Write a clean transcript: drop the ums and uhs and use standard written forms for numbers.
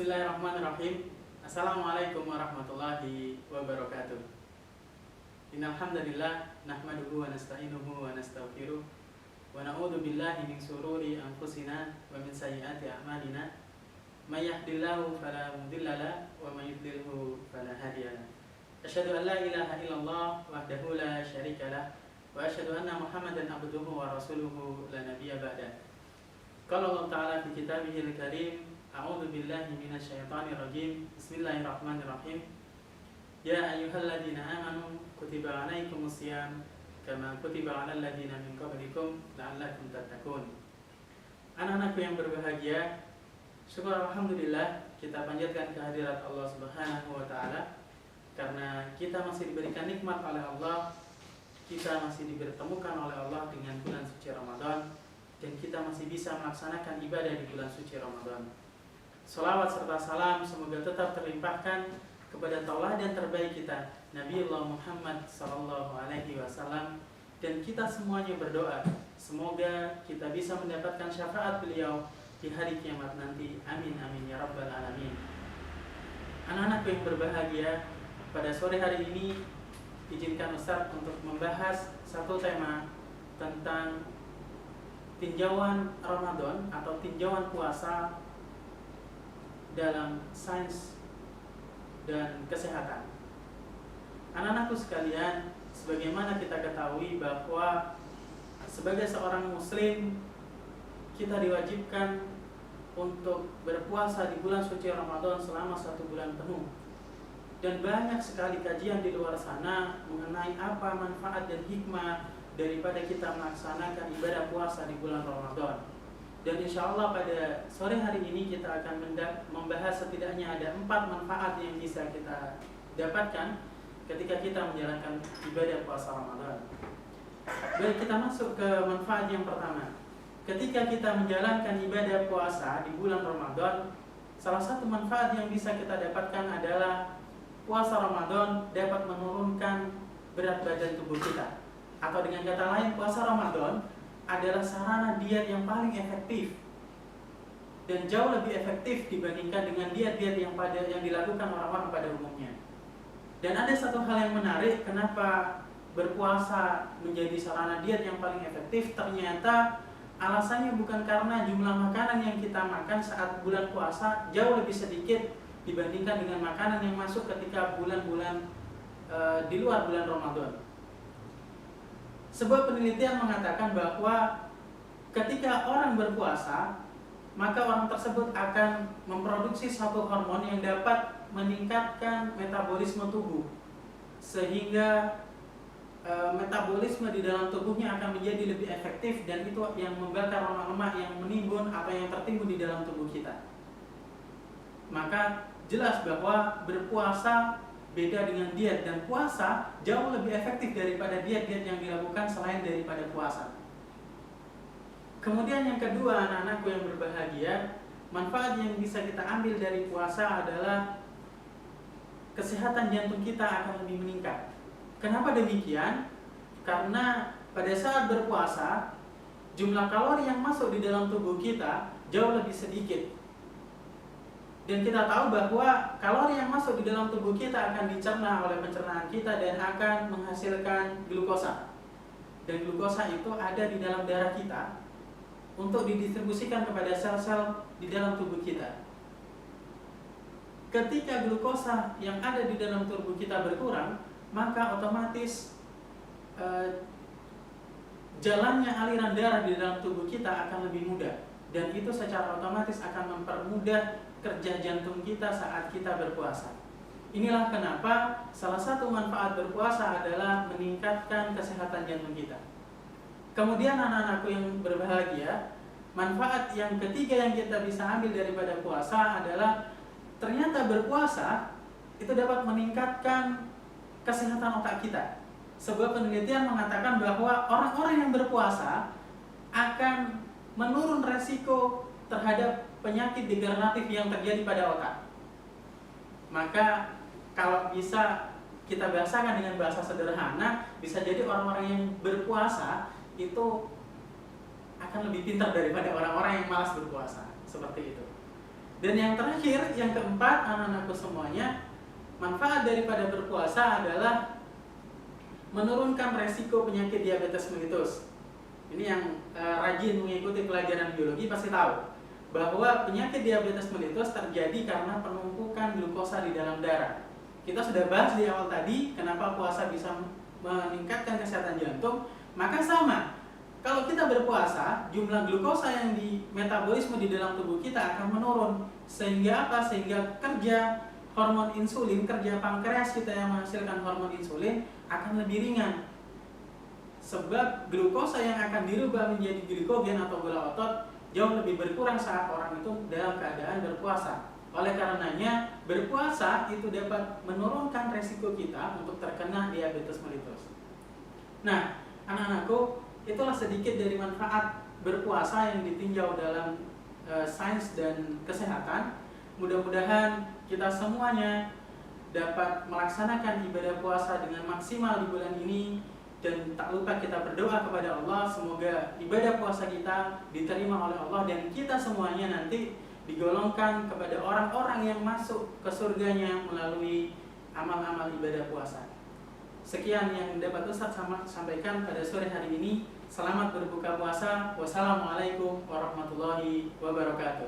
Bismillahirrahmanirrahim. Assalamualaikum warahmatullahi wabarakatuh. Innal hamdalillah nahmaduhu wa nasta'inuhu wa nastaghfiruh wa na'udzu billahi min shururi anfusina wa min sayyiati a'malina. May yahdihillahu fala mudilla lahu wa may yudlilhu fala hadiya lahu. Asyhadu an la ilaha illallah wahdahu la syarika lahu wa asyhadu anna Muhammadan abduhu wa rasuluhu la nabiyya ba'da. Qala Allah Ta'ala fi kitabihil karim, a'udzu billahi minasyaitonir rajim. Bismillahirrahmanirrahim. Ya ayyuhalladzina amanu kutiba 'alaikumus shiyam kama kutiba 'alal ladzina min qablikum la'allakum tattaqun. Anak-anakku yang berbahagia, syukur alhamdulillah kita panjatkan kehadirat Allah Subhanahu wa taala karena kita masih diberikan nikmat oleh Allah, kita masih dipertemukan oleh Allah dengan bulan suci Ramadan, dan kita masih bisa melaksanakan ibadah di bulan suci Ramadan. Salawat serta salam semoga tetap terlimpahkan kepada tauladan terbaik kita, Nabiullah Muhammad SAW, dan kita semuanya berdoa semoga kita bisa mendapatkan syafaat beliau di hari kiamat nanti. Amin amin ya rabbal alamin. Anak-anakku yang berbahagia, pada sore hari ini izinkan Ustaz untuk membahas satu tema tentang tinjauan Ramadan atau tinjauan puasa dalam sains dan kesehatan. Anak-anakku sekalian, sebagaimana kita ketahui bahwa sebagai seorang muslim kita diwajibkan untuk berpuasa di bulan suci Ramadan selama 1 bulan penuh. Dan banyak sekali kajian di luar sana mengenai apa manfaat dan hikmah daripada kita melaksanakan ibadah puasa di bulan Ramadan. Dan insya Allah pada sore hari ini kita akan membahas setidaknya ada 4 manfaat yang bisa kita dapatkan ketika kita menjalankan ibadah puasa Ramadan. Baik, kita masuk ke manfaat yang pertama. Ketika kita menjalankan ibadah puasa di bulan Ramadan, salah satu manfaat yang bisa kita dapatkan adalah puasa Ramadan dapat menurunkan berat badan tubuh kita. Atau dengan kata lain, puasa Ramadan adalah sarana diet yang paling efektif dan jauh lebih efektif dibandingkan dengan diet-diet yang dilakukan orang-orang pada umumnya. Dan ada satu hal yang menarik, kenapa berpuasa menjadi sarana diet yang paling efektif. Ternyata alasannya bukan karena jumlah makanan yang kita makan saat bulan puasa jauh lebih sedikit dibandingkan dengan makanan yang masuk ketika bulan-bulan di luar bulan Ramadan. Sebuah penelitian mengatakan bahwa ketika orang berpuasa, maka orang tersebut akan memproduksi satu hormon yang dapat meningkatkan metabolisme tubuh, sehingga metabolisme di dalam tubuhnya akan menjadi lebih efektif, dan itu yang membakar lemak-lemak yang menimbun atau yang tertimbun di dalam tubuh kita. Maka jelas bahwa berpuasa beda dengan diet, dan puasa jauh lebih efektif daripada diet-diet yang dilakukan selain daripada puasa. Kemudian yang kedua, anak-anakku yang berbahagia, manfaat yang bisa kita ambil dari puasa adalah kesehatan jantung kita akan lebih meningkat. Kenapa demikian? Karena pada saat berpuasa jumlah kalori yang masuk di dalam tubuh kita jauh lebih sedikit. Dan kita tahu bahwa kalori yang masuk di dalam tubuh kita akan dicerna oleh pencernaan kita dan akan menghasilkan glukosa. Dan glukosa itu ada di dalam darah kita untuk didistribusikan kepada sel-sel di dalam tubuh kita. Ketika glukosa yang ada di dalam tubuh kita berkurang, maka otomatis jalannya aliran darah di dalam tubuh kita akan lebih mudah. Dan itu secara otomatis akan mempermudah kerja jantung kita saat kita berpuasa. Inilah kenapa salah satu manfaat berpuasa adalah meningkatkan kesehatan jantung kita. Kemudian anak-anakku yang berbahagia, manfaat yang ketiga yang kita bisa ambil daripada puasa adalah ternyata berpuasa itu dapat meningkatkan kesehatan otak kita. Sebuah penelitian mengatakan bahwa orang-orang yang berpuasa akan menurun resiko terhadap penyakit degeneratif yang terjadi pada otak. Maka kalau bisa kita bahasakan dengan bahasa sederhana, bisa jadi orang-orang yang berpuasa itu akan lebih pintar daripada orang-orang yang malas berpuasa. Seperti itu. Dan yang terakhir, yang keempat, anak-anakku semuanya, manfaat daripada berpuasa adalah menurunkan resiko penyakit diabetes mellitus. Ini yang rajin mengikuti pelajaran biologi pasti tahu bahwa penyakit diabetes mellitus terjadi karena penumpukan glukosa di dalam darah. Kita sudah bahas di awal tadi kenapa puasa bisa meningkatkan kesehatan jantung. Maka sama, kalau kita berpuasa, jumlah glukosa yang di metabolisme di dalam tubuh kita akan menurun. Sehingga apa? Sehingga kerja hormon insulin, kerja pankreas kita yang menghasilkan hormon insulin akan lebih ringan. Sebab glukosa yang akan dirubah menjadi glikogen atau gula otot jauh lebih berkurang saat orang itu dalam keadaan berpuasa. Oleh karenanya, berpuasa itu dapat menurunkan resiko kita untuk terkena diabetes mellitus. Nah, anak-anakku, itulah sedikit dari manfaat berpuasa yang ditinjau dalam sains dan kesehatan. Mudah-mudahan kita semuanya dapat melaksanakan ibadah puasa dengan maksimal di bulan ini. Dan tak lupa kita berdoa kepada Allah, semoga ibadah puasa kita diterima oleh Allah dan kita semuanya nanti digolongkan kepada orang-orang yang masuk ke surganya melalui amal-amal ibadah puasa. Sekian yang dapat Ustaz sampaikan pada sore hari ini. Selamat berbuka puasa. Wassalamualaikum warahmatullahi wabarakatuh.